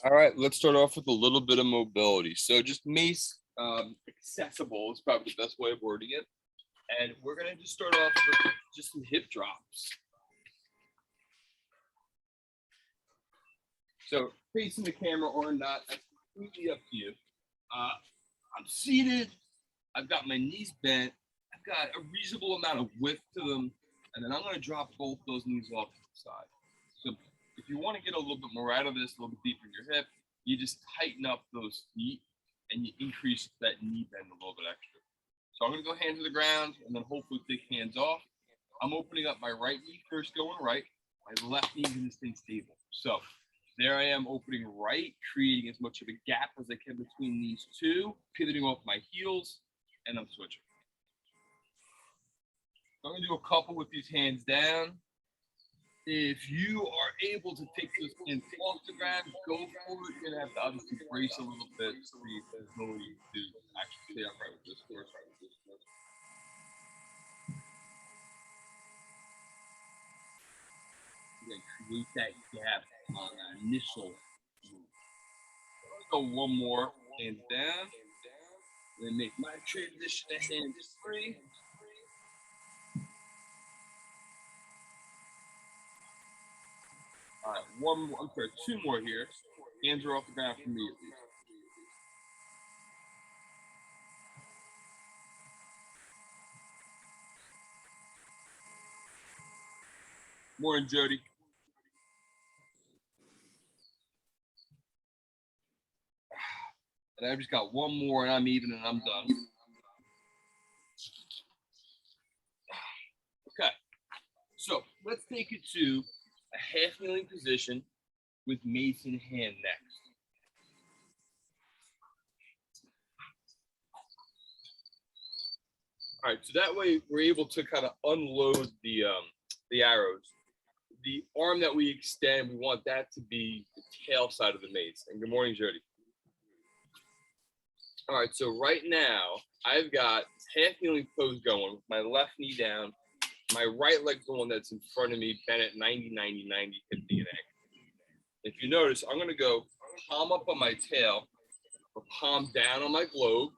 All right, let's start off with a little bit of mobility. So just Mace accessible is probably the best way of wording it. And we're gonna just start off with just some hip drops. So facing the camera or not, that's completely up to you. I'm seated, I've got my knees bent, I've got a reasonable amount of width to them, and then I'm gonna drop both those knees off to the side. So if you wanna get a little bit more out of this, a little bit deeper in your hip, you just tighten up those feet and you increase that knee bend a little bit extra. So I'm gonna go hands to the ground and then hopefully take hands off. I'm opening up my right knee first, going right. My left knee is gonna stay stable. So there I am opening right, creating as much of a gap as I can between these two, pivoting off my heels, and I'm switching. I'm gonna do a couple with these hands down. If you are able to take this hands off the ground, go for it. You're gonna have to obviously brace a little bit so there's no way to actually stay upright with this horse. Create that gap on that initial move. Go one more, hands down, and then make my transition to hands free. All right, two more here. Hands are off the ground for me at least. Morning, Jody. And I've just got one more and I'm even and I'm done. Okay, so let's take it to a half kneeling position with Mace in hand next. All right, so that way we're able to kind of unload the arrows. The arm that we extend, we want that to be the tail side of the mace. And good morning, Jody. All right, so right now I've got half kneeling pose going with my left knee down, my right leg the one that's in front of me, bent at 90, 90, 90, 50 and angle. If you notice, I'm gonna go palm up on my tail or palm down on my globe,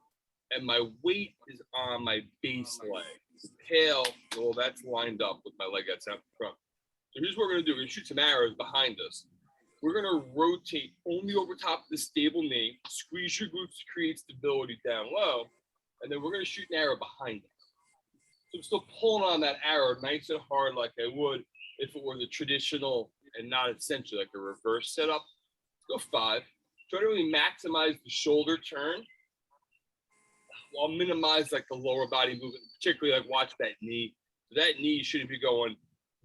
and my weight is on my base leg. The tail, well, that's lined up with my leg that's out front. So here's what we're gonna do. We're gonna shoot some arrows behind us. We're gonna rotate only over top of the stable knee, squeeze your glutes to create stability down low, and then we're gonna shoot an arrow behind us. So I'm still pulling on that arrow nice and hard like I would if it were the traditional and not essentially like a reverse setup. Let's go 5. Try to really maximize the shoulder turn while minimize like the lower body movement, particularly like watch that knee. So that knee shouldn't be going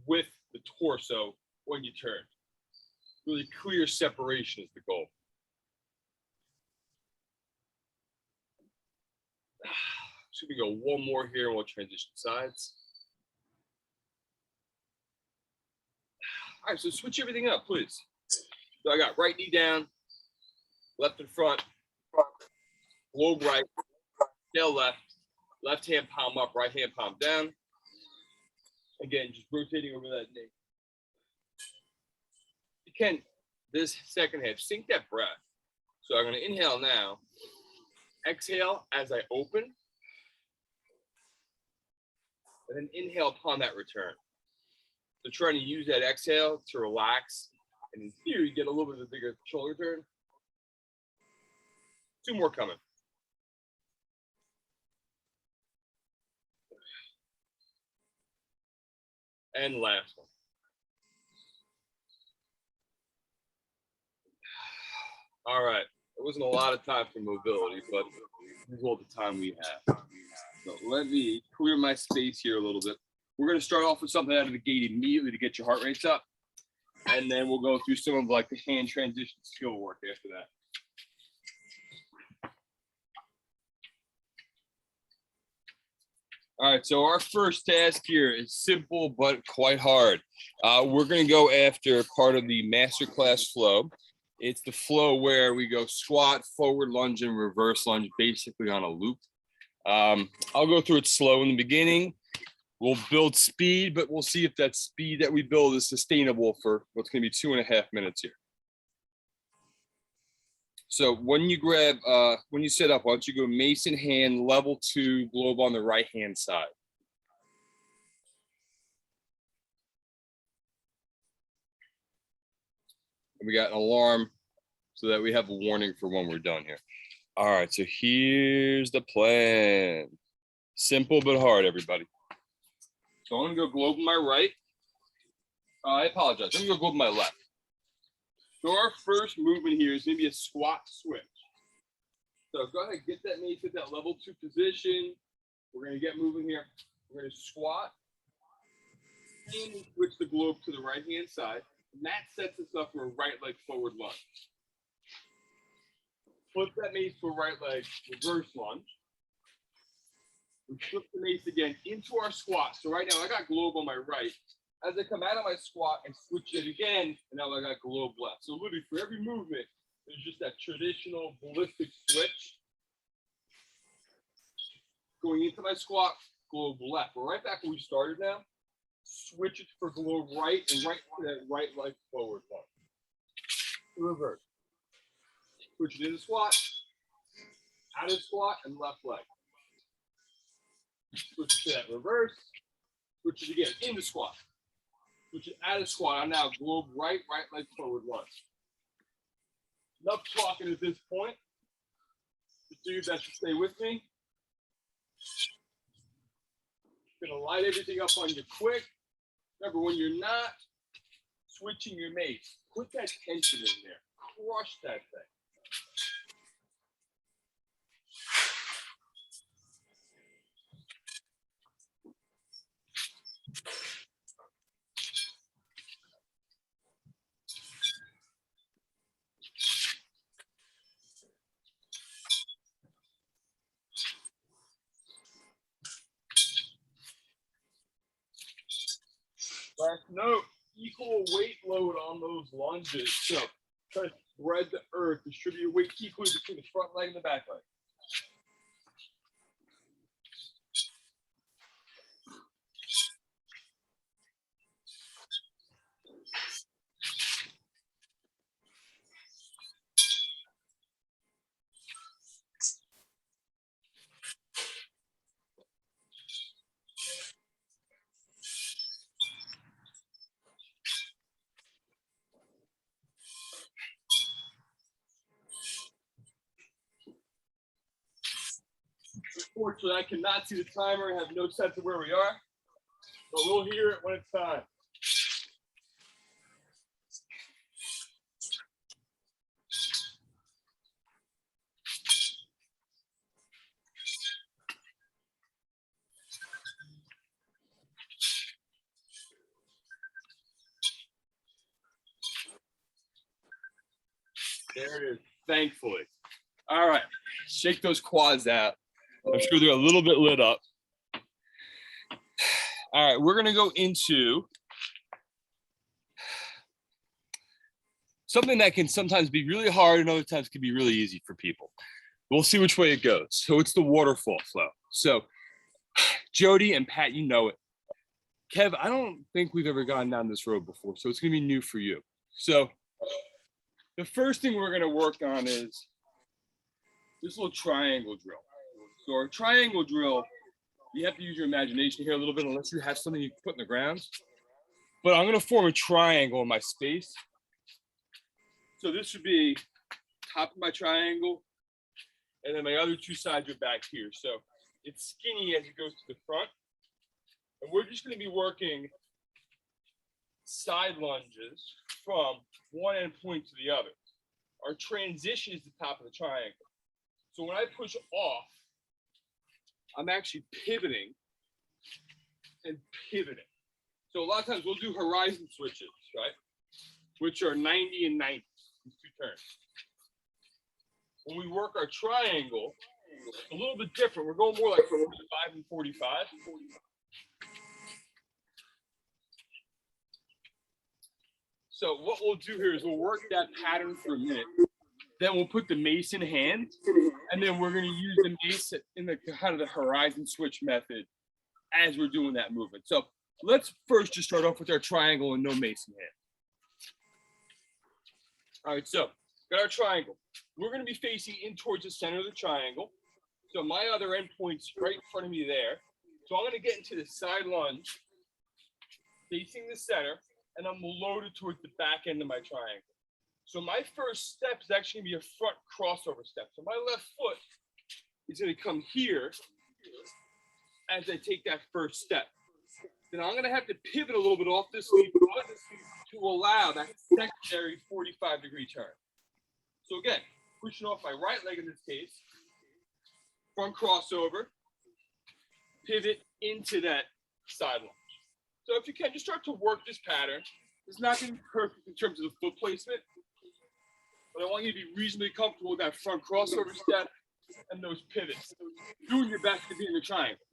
with the torso when you turn. Really clear separation is the goal. So we go one more here and we'll transition sides. All right, so switch everything up, please. So I got right knee down, left in front, globe right, tail left, left hand palm up, right hand palm down. Again, just rotating over that knee. You can, this second half, sink that breath. So I'm gonna inhale now, exhale as I open, and then inhale upon that return. So trying to use that exhale to relax, and in theory, get a little bit of a bigger shoulder turn. 2 more coming. And last one. All right, it wasn't a lot of time for mobility, but this is all the time we have. So let me clear my space here a little bit. We're gonna start off with something out of the gate immediately to get your heart rates up. And then we'll go through some of like the hand transition skill work after that. All right, so our first task here is simple but quite hard. We're going to go after part of the masterclass flow. It's the flow where we go squat, forward lunge, and reverse lunge, basically on a loop. I'll go through it slow in the beginning. We'll build speed, but we'll see if that speed that we build is sustainable for what's going to be 2.5 minutes here. So when you grab, when you set up, why don't you go Mace in hand, level 2, globe on the right-hand side. And we got an alarm so that we have a warning for when we're done here. All right, so here's the plan. Simple but hard, everybody. So I'm gonna go globe on my right. I apologize, I'm gonna go globe on my left. So our first movement here is gonna be a squat switch. So go ahead, get that Mace at that level 2 position. We're gonna get moving here. We're gonna squat and switch the globe to the right-hand side. And that sets us up for a right leg forward lunge. Flip that Mace to a right leg reverse lunge. We flip the Mace again into our squat. So right now I got globe on my right. As I come out of my squat and switch it again, and now I got globe left. So literally for every movement, there's just that traditional ballistic switch. Going into my squat, globe left. We're right back where we started now. Switch it for globe right and right to that right leg forward one. Reverse. Switch it into squat, out of squat, and left leg. Switch it to that reverse. Switch it again, into squat. Switch it out of squat. I'm now globe right, right leg forward lunge. Enough talking at this point. Just do your best to stay with me. Gonna light everything up on you quick. Remember, when you're not switching your Mace, put that tension in there. Crush that thing. Last note, equal weight load on those lunges. So try to spread the earth, distribute your weight equally between the front leg and the back leg. Unfortunately, I cannot see the timer and have no sense of where we are, but we'll hear it when it's time. There it is, thankfully. All right, shake those quads out. I'm sure they're a little bit lit up. All right, we're gonna go into something that can sometimes be really hard and other times can be really easy for people. We'll see which way it goes. So it's the waterfall flow. So Jody and Pat, you know it. Kev, I don't think we've ever gone down this road before, so it's gonna be new for you. So the first thing we're gonna work on is this little triangle drill. So our triangle drill, you have to use your imagination here a little bit unless you have something you can put in the ground. But I'm gonna form a triangle in my space. So this would be top of my triangle, and then my other two sides are back here. So it's skinny as it goes to the front. And we're just gonna be working side lunges from one end point to the other. Our transition is the top of the triangle. So when I push off, I'm actually pivoting and pivoting. So a lot of times we'll do horizon switches, right? Which are 90 and 90, these two turns. When we work our triangle, it's a little bit different. We're going more like 45 and 45. So what we'll do here is we'll work that pattern for a minute. Then we'll put the Mace in hand, and then we're going to use the Mace in the kind of the horizon switch method as we're doing that movement. So let's first just start off with our triangle and no mace in hand. All right, so got our triangle. We're going to be facing in towards the center of the triangle. So my other end point's right in front of me there. So I'm going to get into the side lunge, facing the center, and I'm loaded towards the back end of my triangle. So my first step is actually going to be a front crossover step. So my left foot is going to come here as I take that first step. Then I'm going to have to pivot a little bit off this lead foot to allow that secondary 45-degree turn. So again, pushing off my right leg in this case, front crossover, pivot into that side lunge. So if you can, just start to work this pattern. It's not going to be perfect in terms of the foot placement, but I want you to be reasonably comfortable with that front crossover step and those pivots. Doing your best to be in the triangle.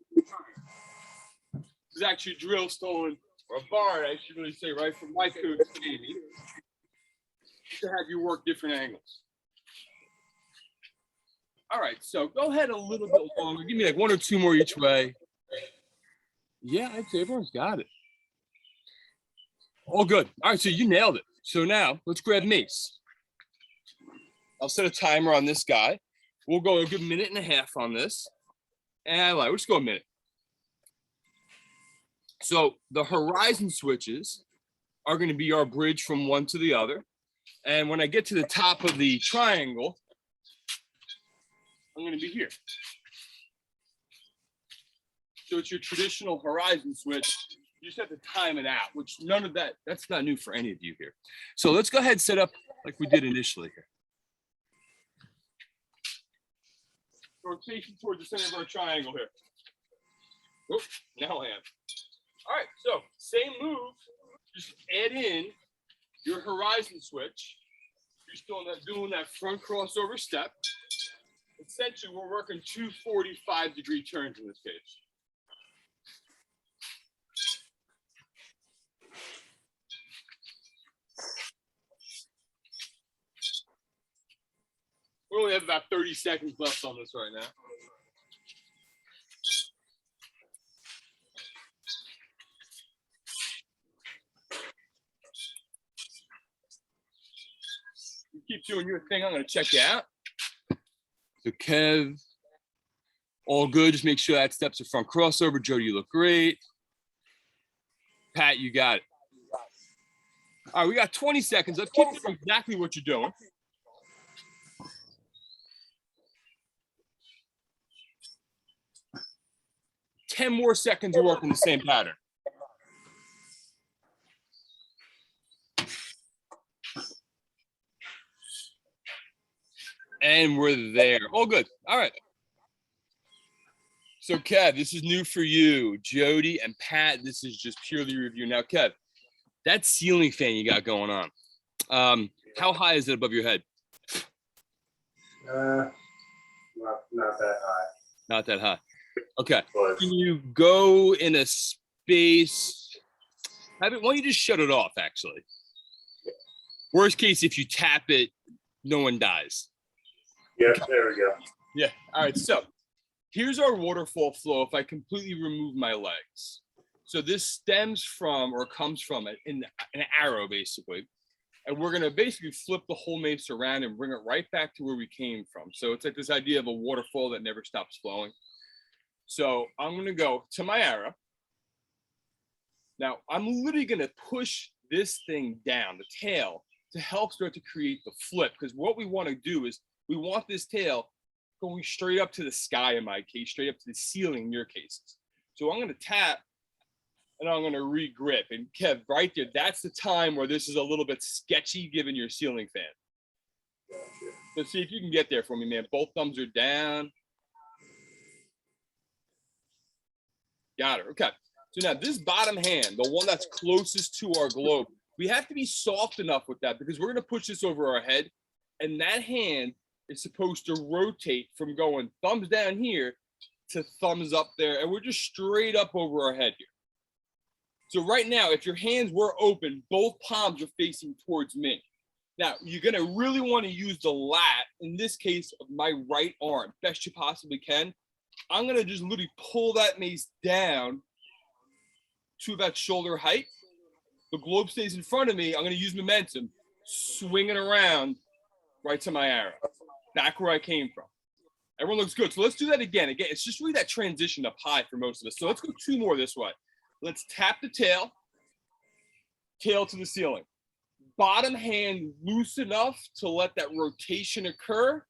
This is actually a drill stolen, or a bar, I should really say, right, from my coach, Amy, to have you work different angles. All right, so go ahead a little bit longer. Give me like one or two more each way. Yeah, I'd say everyone's got it. All good. All right, so you nailed it. So now let's grab Mace. I'll set a timer on this guy. We'll go a good minute and a half on this. And we'll just go a minute. So the horizon switches are going to be our bridge from one to the other. And when I get to the top of the triangle, I'm going to be here. So it's your traditional horizon switch. You just have to time it out, which none of that, that's not new for any of you here. So let's go ahead and set up like we did initially here. So we're facing towards the center of our triangle here. Oh, now I am. All right, so same move, just add in your horizon switch. You're still doing that front crossover step. Essentially, we're working two 45-degree turns in this case. We only have about 30 seconds left on this right now. You keep doing your thing. I'm going to check you out. So Kev, all good. Just make sure that steps are front crossover. Jody, you look great. Pat, you got it. All right, we got 20 seconds. Let's keep doing exactly what you're doing. Ten more seconds, you're working the same pattern. And we're there. All good. All right. So Kev, this is new for you. Jody and Pat, this is just purely review. Now, Kev, that ceiling fan you got going on, how high is it above your head? Not that high. Not that high. Okay. Can you go in a space? Why don't you just shut it off, actually? Worst case, if you tap it, no one dies. Yep, there we go. Yeah. All right. So here's our waterfall flow if I completely remove my legs. So this stems from or comes from an arrow, basically. And we're going to basically flip the whole mace around and bring it right back to where we came from. So it's like this idea of a waterfall that never stops flowing. So I'm going to go to my arrow. Now, I'm literally going to push this thing down, the tail, to help start to create the flip. Because what we want to do is we want this tail going straight up to the sky in my case, straight up to the ceiling in your cases. So I'm going to tap and I'm going to re-grip. And Kev, right there, that's the time where this is a little bit sketchy given your ceiling fan. Gotcha. Let's see if you can get there for me, man. Both thumbs are down. Got it. Okay. So now this bottom hand, the one that's closest to our globe, we have to be soft enough with that because we're going to push this over our head. And that hand is supposed to rotate from going thumbs down here to thumbs up there. And we're just straight up over our head here. So right now, if your hands were open, both palms are facing towards me. Now, you're going to really want to use the lat, in this case, of my right arm, best you possibly can, I'm gonna just literally pull that mace down to about shoulder height. The globe stays in front of me. I'm gonna use momentum, swing it around right to my arrow, back where I came from. Everyone looks good. So let's do that again. Again, it's just really that transition up high for most of us. So let's go 2 more this way. Let's tap the tail to the ceiling. Bottom hand loose enough to let that rotation occur.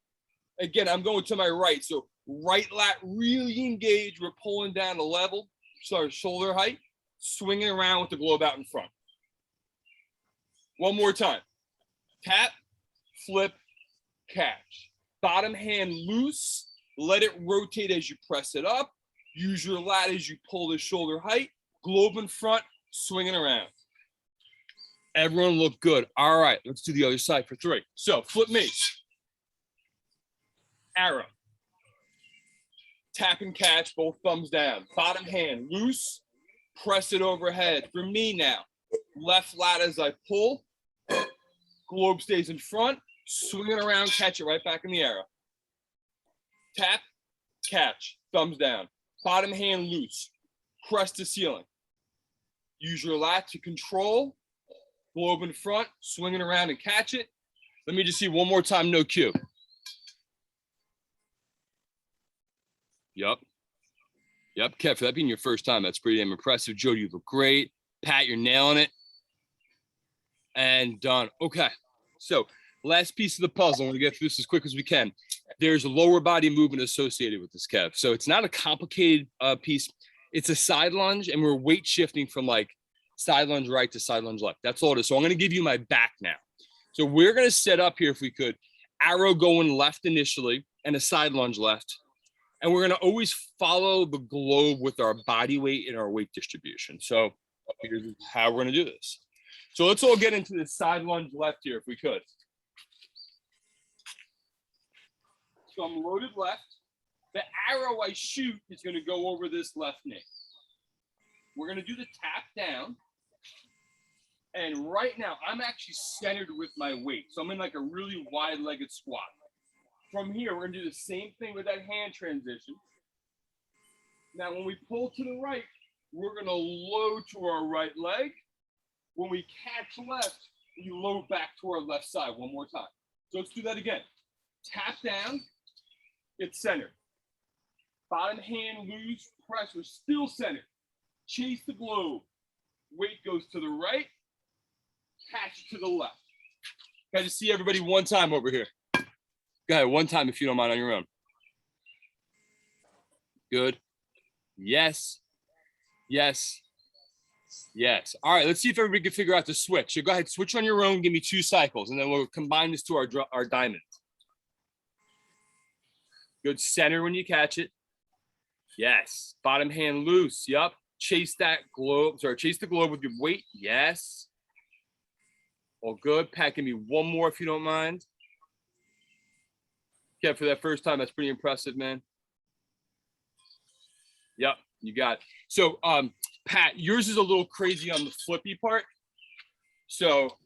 Again, I'm going to my right. So right lat really engaged. We're pulling down a level, sorry, shoulder height, swinging around with the globe out in front. One more time. Tap, flip, catch. Bottom hand loose. Let it rotate as you press it up. Use your lat as you pull the shoulder height. Globe in front, swinging around. Everyone look good. All right, let's do the other side for 3. So flip mace. Arrow. Tap and catch, both thumbs down. Bottom hand loose. Press it overhead. For me now, left lat as I pull. Globe stays in front. Swing it around, catch it right back in the arrow. Tap, catch, thumbs down. Bottom hand loose. Press the ceiling. Use your lat to control. Globe in front, swing it around and catch it. Let me just see one more time, no cue. Yep, Kev, for that being your first time, that's pretty damn impressive. Jody, you look great. Pat, you're nailing it. And done. Okay, so last piece of the puzzle. I'm going to get through this as quick as we can. There's a lower body movement associated with this, Kev. So it's not a complicated piece. It's a side lunge, and we're weight shifting from like side lunge right to side lunge left. That's all it is. So I'm going to give you my back now. So we're going to set up here, if we could, arrow going left initially and a side lunge left. And we're going to always follow the globe with our body weight and our weight distribution. So here's how we're going to do this. So let's all get into this side lunge left here, if we could. So I'm loaded left. The arrow I shoot is going to go over this left knee. We're going to do the tap down. And right now, I'm actually centered with my weight. So I'm in like a really wide-legged squat. From here, we're going to do the same thing with that hand transition. Now, when we pull to the right, we're going to load to our right leg. When we catch left, we load back to our left side one more time. So let's do that again. Tap down, get centered. Bottom hand loose, press, we're still centered. Chase the globe. Weight goes to the right, catch to the left. Can I just see everybody one time over here? Go ahead, one time if you don't mind on your own. Good. Yes. Yes. Yes. All right, let's see if everybody can figure out the switch. So go ahead, switch on your own, give me 2 cycles, and then we'll combine this to our diamond. Good, center when you catch it. Yes. Bottom hand loose. Yep. Chase that globe. Sorry, chase the globe with your weight. Yes. All good. Pat, give me one more if you don't mind. Yeah, for that first time, that's pretty impressive, man. Yep, you got it. So, Pat, yours is a little crazy on the flippy part. So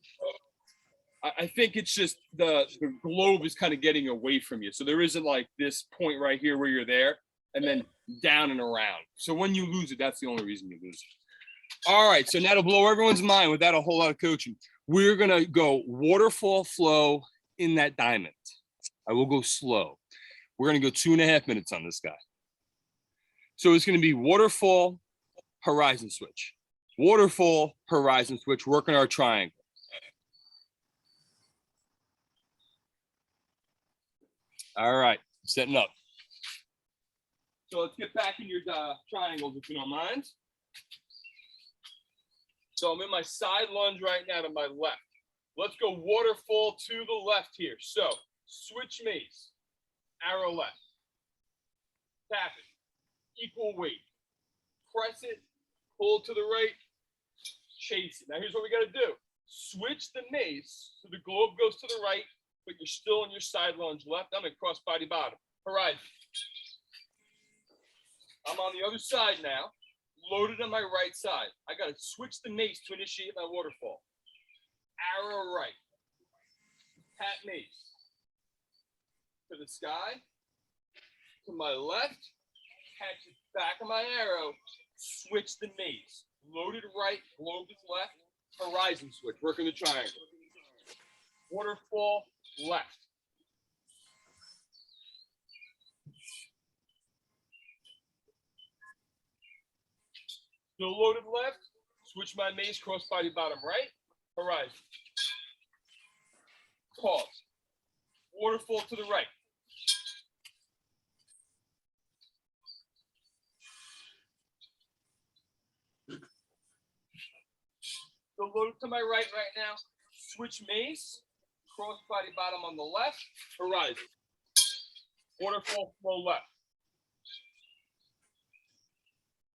I think it's just the globe is kind of getting away from you. So there isn't like this point right here where you're there and then down and around. So when you lose it, that's the only reason you lose it. All right, so now to blow everyone's mind without a whole lot of coaching, we're going to go waterfall flow in that diamond. I will go slow. We're going to go 2.5 minutes on this guy. So it's going to be waterfall, horizon switch. Waterfall, horizon switch, working our triangle. All right, setting up. So let's get back in your triangles if you don't mind. So I'm in my side lunge right now to my left. Let's go waterfall to the left here. So switch mace, arrow left, tap it, equal weight, press it, pull to the right, chase it. Now here's what we got to do. Switch the mace so the globe goes to the right, but you're still in your side lunge left. I'm in cross body bottom, horizon. I'm on the other side now, loaded on my right side. I got to switch the mace to initiate my waterfall. Arrow right, tap mace. To the sky, to my left, catch the back of my arrow, switch the mace. Loaded right, globe is left, horizon switch, working the triangle. Waterfall left. Still loaded left, switch my mace, crossbody bottom right, horizon. Pause. Waterfall to the right. Still loaded to my right now. Switch mace, crossbody bottom on the left, horizon. Waterfall flow left.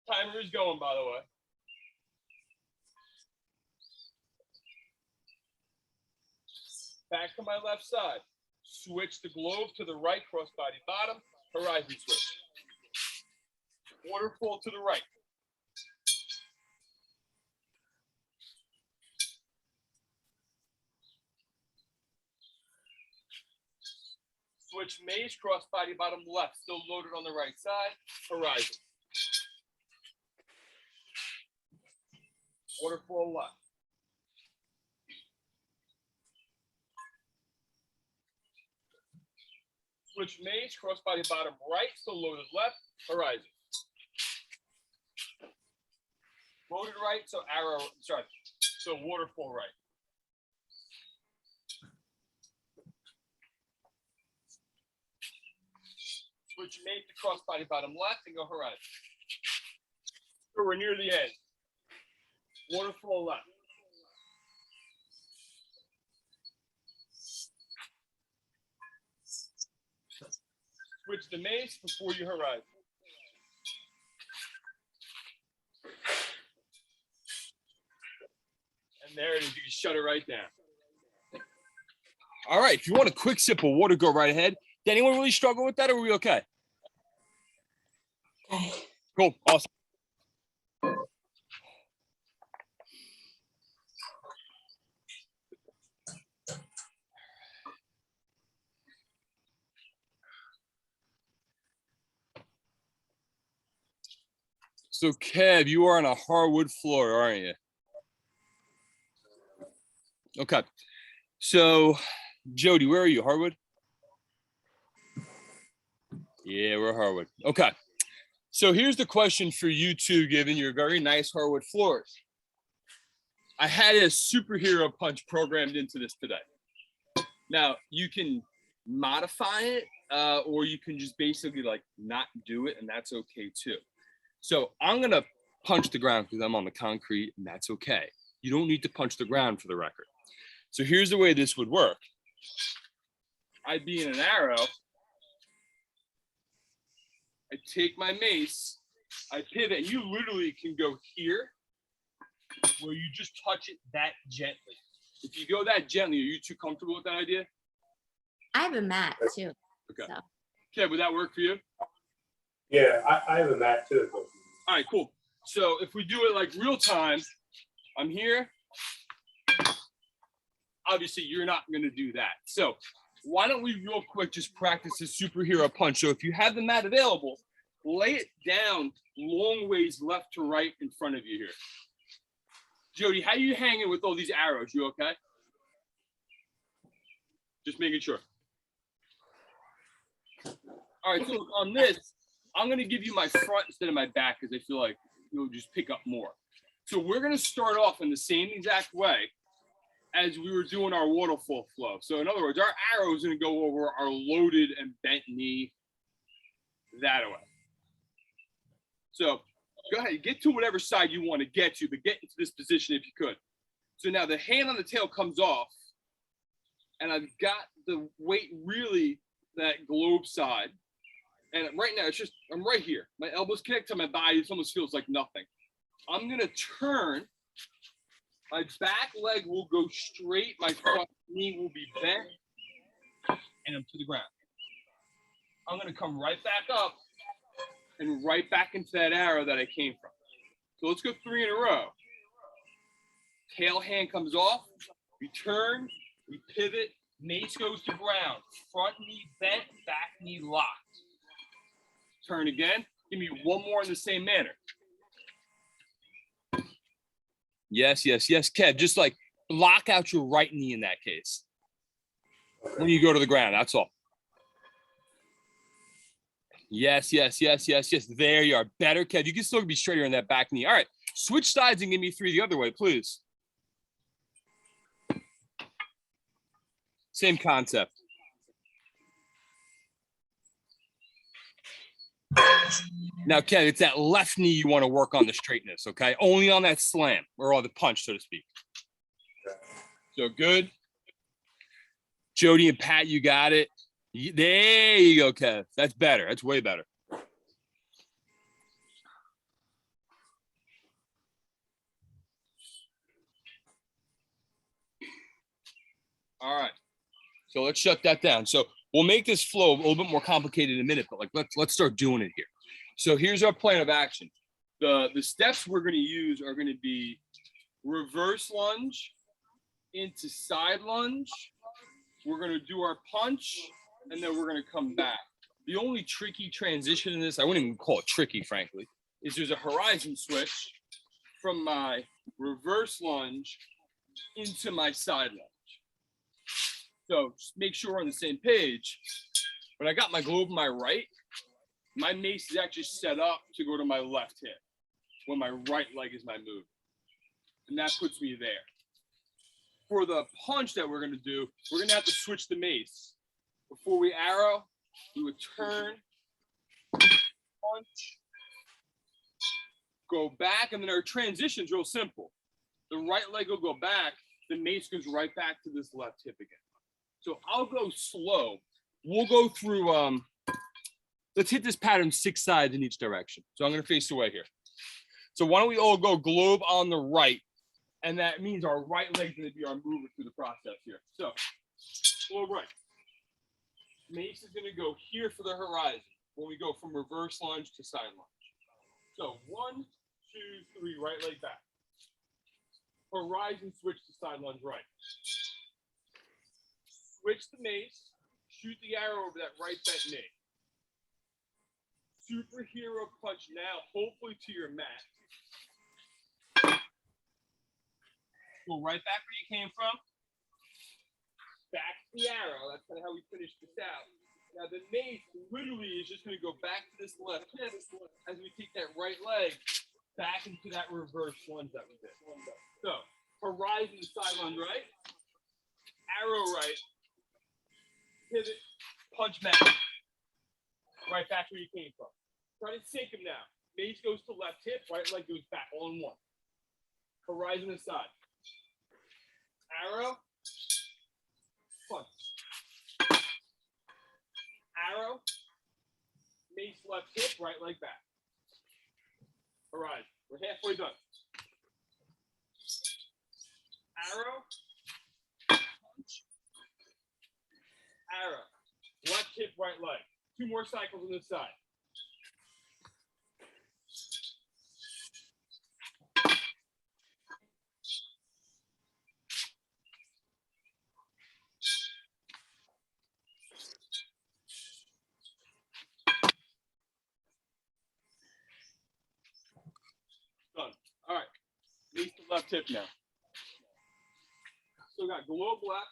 Timer is going, by the way. Back to my left side. Switch the globe to the right, crossbody bottom, horizon switch. Waterfall to the right. Switch mace, crossbody bottom left, still loaded on the right side, horizon. Waterfall left. Switch mace, crossbody bottom right, still loaded left, horizon. Loaded right, so arrow, sorry, so waterfall right. Switch mace to crossbody bottom left and go horizon. So we're near the end. Waterfall left. Switch the mace before you horizon. And there it is. You can shut it right down. All right. If you want a quick sip of water, go right ahead. Did anyone really struggle with that, or are we okay? Okay. Cool. Awesome. So, Kev, you are on a hardwood floor, aren't you? Okay. So, Jody, where are you? Hardwood? Yeah, we're hardwood. Okay. So here's the question for you two, given your very nice hardwood floors. I had a superhero punch programmed into this today. Now, you can modify it, or you can just basically like not do it, and that's okay too. So I'm going to punch the ground because I'm on the concrete, and that's okay. You don't need to punch the ground for the record. So here's the way this would work. I'd be in an arrow. I take my mace, I pivot, and you literally can go here where you just touch it that gently. If you go that gently, are you too comfortable with that idea? I have a mat too. Okay. So. Okay, would that work for you? Yeah, I have a mat too. All right, cool. So if we do it like real time, I'm here. Obviously, you're not going to do that. So why don't we real quick just practice this superhero punch? So if you have the mat available, lay it down long ways left to right in front of you here. Jody, how are you hanging with all these arrows? You okay? Just making sure. All right, so on this, I'm going to give you my front instead of my back because I feel like you'll just pick up more. So we're going to start off in the same exact way as we were doing our waterfall flow. So in other words, our arrow is going to go over our loaded and bent knee that way. So go ahead, get to whatever side you want to get to, but get into this position if you could. So now the hand on the tail comes off, and I've got the weight really that globe side. And right now, it's just, I'm right here. My elbows connect to my body. It almost feels like nothing. I'm going to turn. My back leg will go straight. My front knee will be bent. And I'm to the ground. I'm going to come right back up and right back into that arrow that I came from. So let's go 3 in a row. Tail hand comes off. We turn. We pivot. Mace goes to ground. Front knee bent. Back knee locked. Turn again. Give me one more in the same manner. Yes, yes, yes, Kev. Just like block out your right knee in that case. When you go to the ground, that's all. Yes, yes, yes, yes, yes. There you are. Better, Kev. You can still be straighter in that back knee. All right. Switch sides and give me 3 the other way, please. Same concept. Now, Kev, it's that left knee you want to work on the straightness, okay? Only on that slam or on the punch, so to speak. So good. Jody and Pat, you got it. There you go, Kev. That's better. That's way better. All right. So let's shut that down. So we'll make this flow a little bit more complicated in a minute, but like let's start doing it here. So here's our plan of action. The steps we're going to use are going to be reverse lunge into side lunge. We're going to do our punch, and then we're going to come back. The only tricky transition in this, I wouldn't even call it tricky, frankly, is there's a horizon switch from my reverse lunge into my side lunge. So just make sure we're on the same page. When I got my glove on my right, my mace is actually set up to go to my left hip when my right leg is my move. And that puts me there. For the punch that we're going to do, we're going to have to switch the mace. Before we arrow, we would turn, punch, go back, and then our transition's real simple. The right leg will go back, the mace goes right back to this left hip again. So I'll go slow. We'll go through, let's hit this pattern 6 sides in each direction. So I'm going to face away here. So why don't we all go globe on the right? And that means our right leg's going to be our mover through the process here. So globe right. Mace is going to go here for the horizon when we go from reverse lunge to side lunge. So 1, 2, 3, right leg back. Horizon switch to side lunge right. Switch the mace, shoot the arrow over that right bent knee. Superhero punch now, hopefully to your mat. Go right back where you came from. Back to the arrow. That's kind of how we finish this out. Now the mace literally is just going to go back to this left hip as we take that right leg back into that reverse lunge that we did. So horizon side lunge right, arrow right, pivot, punch back, right back where you came from. Try to sink him now. Mace goes to left hip, right leg goes back, all in one. Horizon aside. Arrow, punch. Arrow, mace left hip, right leg back. Horizon. We're halfway done. Arrow, punch. Arrow, left hip, right leg. 2 more cycles on this side. Done. All right. Mace to left hip now. Still got globe left.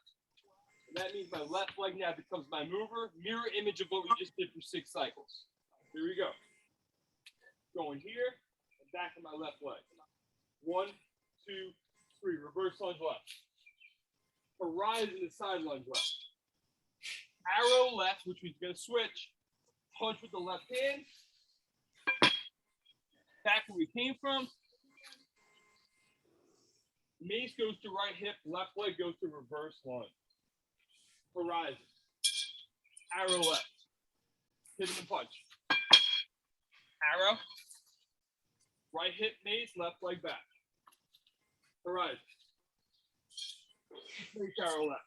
And that means my left leg now becomes my mover. Mirror image of what we just did for 6 cycles. Here we go. Going here and back to my left leg. 1, 2, 3. Reverse lunge left. Horizon to side lunge left. Arrow left, which means we're going to switch. Punch with the left hand. Back where we came from. Mace goes to right hip. Left leg goes to reverse lunge. Horizon. Arrow left. Pivot and punch. Arrow. Right hip mace, left leg back. Horizon. Mace arrow left.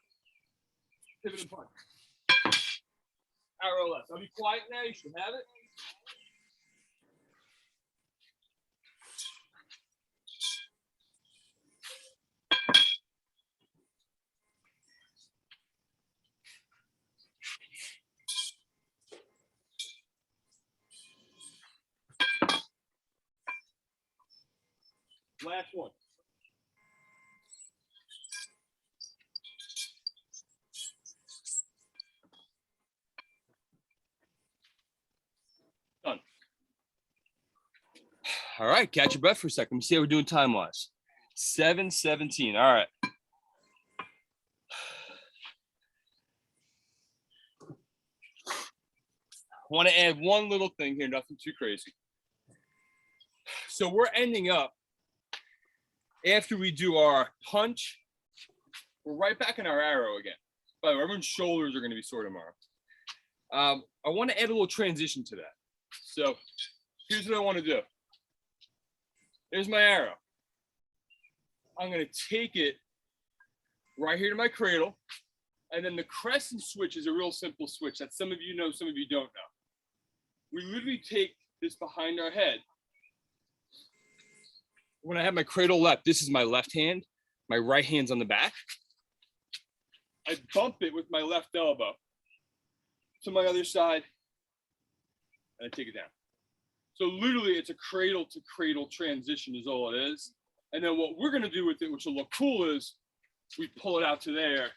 Pivot and punch. Arrow left. I'll be quiet now. You should have it. Last one. Done. All right, catch your breath for a second. Let me see how we're doing time-wise. 7:17. All right. I want to add one little thing here, nothing too crazy. So we're ending up, after we do our punch, we're right back in our arrow again. By the way, everyone's shoulders are going to be sore tomorrow. I want to add a little transition to that. So here's what I want to do. There's my arrow. I'm going to take it right here to my cradle. And then the crescent switch is a real simple switch that some of you know, some of you don't know. We literally take this behind our head. When I have my cradle left, this is my left hand. My right hand's on the back. I bump it with my left elbow to my other side, and I take it down. So literally, it's a cradle to cradle transition is all it is. And then what we're going to do with it, which will look cool, is we pull it out to there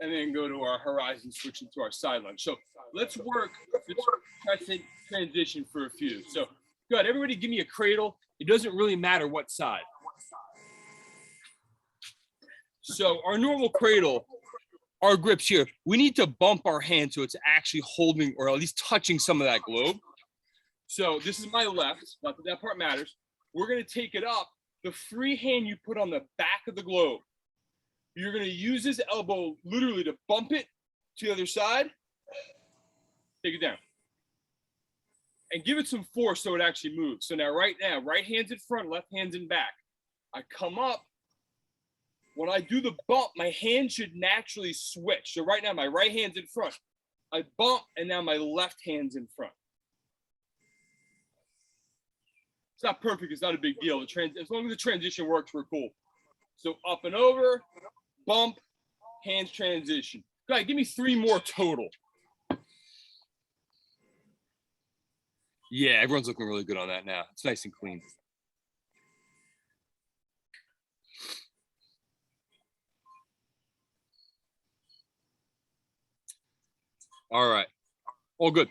and then go to our horizon switch into our side lunge. So let's work this crescent transition for a few. So go ahead, everybody give me a cradle. It doesn't really matter what side. So our normal cradle, our grips here, we need to bump our hand so it's actually holding or at least touching some of that globe. So this is my left, not that that part matters. We're going to take it up. The free hand you put on the back of the globe, you're going to use this elbow literally to bump it to the other side. Take it down. And give it some force so it actually moves. So now, right hand's in front, left hand's in back. I come up. When I do the bump, my hand should naturally switch. So right now, my right hand's in front. I bump, and now my left hand's in front. It's not perfect. It's not a big deal. As long as the transition works, we're cool. So up and over, bump, hands transition. Go ahead, give me 3 more total. Yeah, everyone's looking really good on that now. It's nice and clean. All right, all good.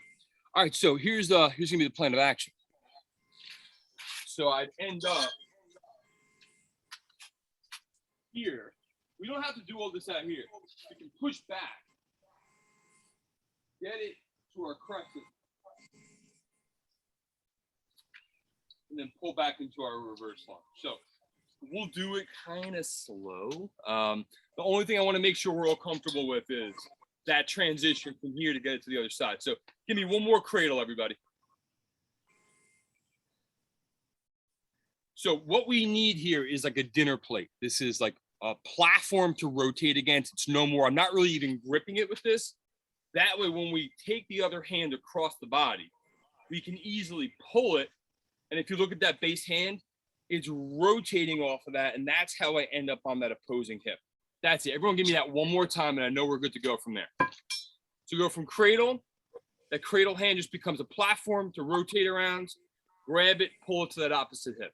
All right, so here's gonna be the plan of action. So I'd end up here. We don't have to do all this out here. We can push back, get it to our crescent, and then pull back into our reverse lunge. So we'll do it kind of slow. The only thing I want to make sure we're all comfortable with is that transition from here to get it to the other side. So give me one more cradle, everybody. So what we need here is like a dinner plate. This is like a platform to rotate against. It's no more. I'm not really even gripping it with this. That way, when we take the other hand across the body, we can easily pull it. And if you look at that base hand, it's rotating off of that. And that's how I end up on that opposing hip. That's it. Everyone give me that one more time, and I know we're good to go from there. So go from cradle. That cradle hand just becomes a platform to rotate around. Grab it, pull it to that opposite hip.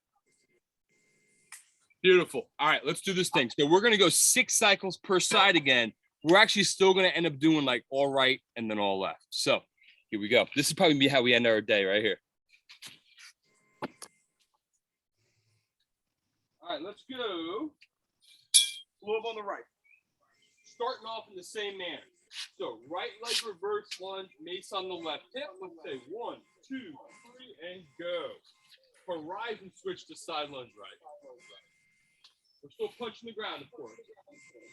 Beautiful. All right, let's do this thing. So we're going to go 6 cycles per side again. We're actually still going to end up doing like all right and then all left. So here we go. This is probably be how we end our day right here. All right, let's go. Glove on the right. Starting off in the same manner. So right leg reverse lunge, mace on the left hip. Let's say 1, 2, 3, and go. Horizon switch to side lunge right. We're still punching the ground, of course.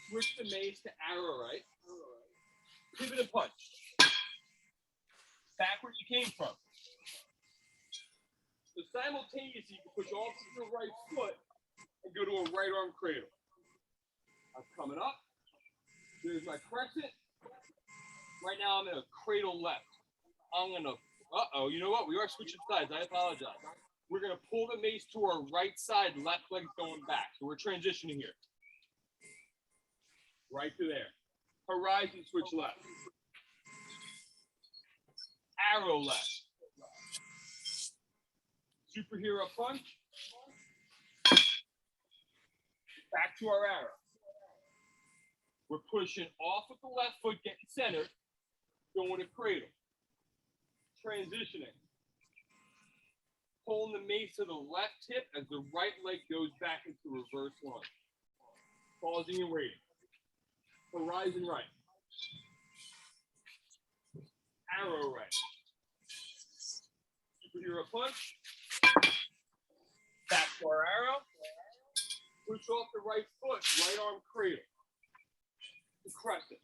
Switch the mace to arrow right. Pivot and punch. Back where you came from. So simultaneously, you can push off of your right foot and go to a right arm cradle. I'm coming up. There's my crescent. Right now, I'm in a cradle left. I'm going to, you know what? We are switching sides. I apologize. We're going to pull the mace to our right side, left leg's going back. So we're transitioning here. Right to there. Horizon switch left. Arrow left. Superhero punch. Back to our arrow. We're pushing off with the left foot, getting centered, going to cradle. Transitioning. Pulling the mace to the left hip as the right leg goes back into reverse lunge. Pausing and waiting. Horizon right. Arrow right. Superhero punch. Back to our arrow. Push off the right foot, right arm cradle. The crescent.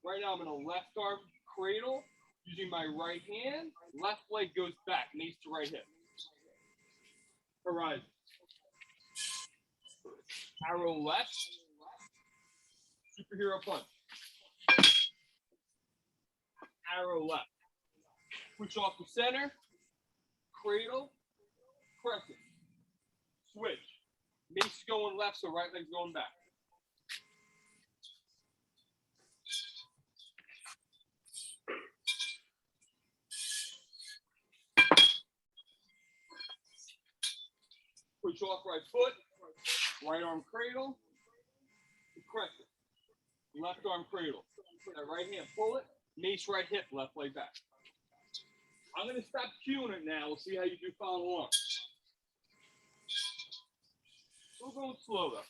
Right now I'm in a left arm cradle. Using my right hand, left leg goes back, mace to right hip. Horizon. Arrow left. Superhero punch. Arrow left. Push off the center. Cradle. Crescent. Switch. Mace is going left, so right leg's going back. Push off right foot, right arm cradle, crescent, left arm cradle. That right hand, pull it, mace right hip, left leg back. I'm going to stop cueing it now. We'll see how you do follow along. Still going slow though.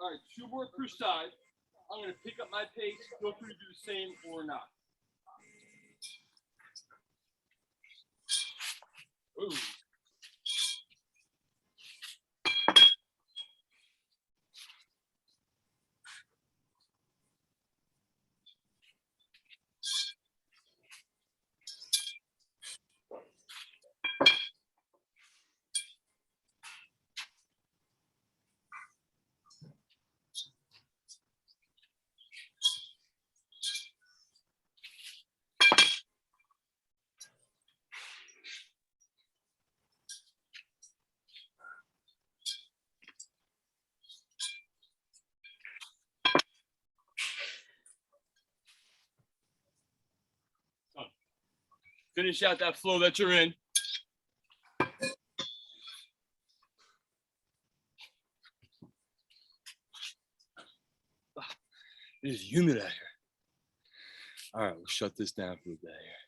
All right, 2 more per side. I'm going to pick up my pace. Feel free to do the same or not. Ooh. Finish out that flow that you're in. It is humid out here. All right, we'll shut this down for the day.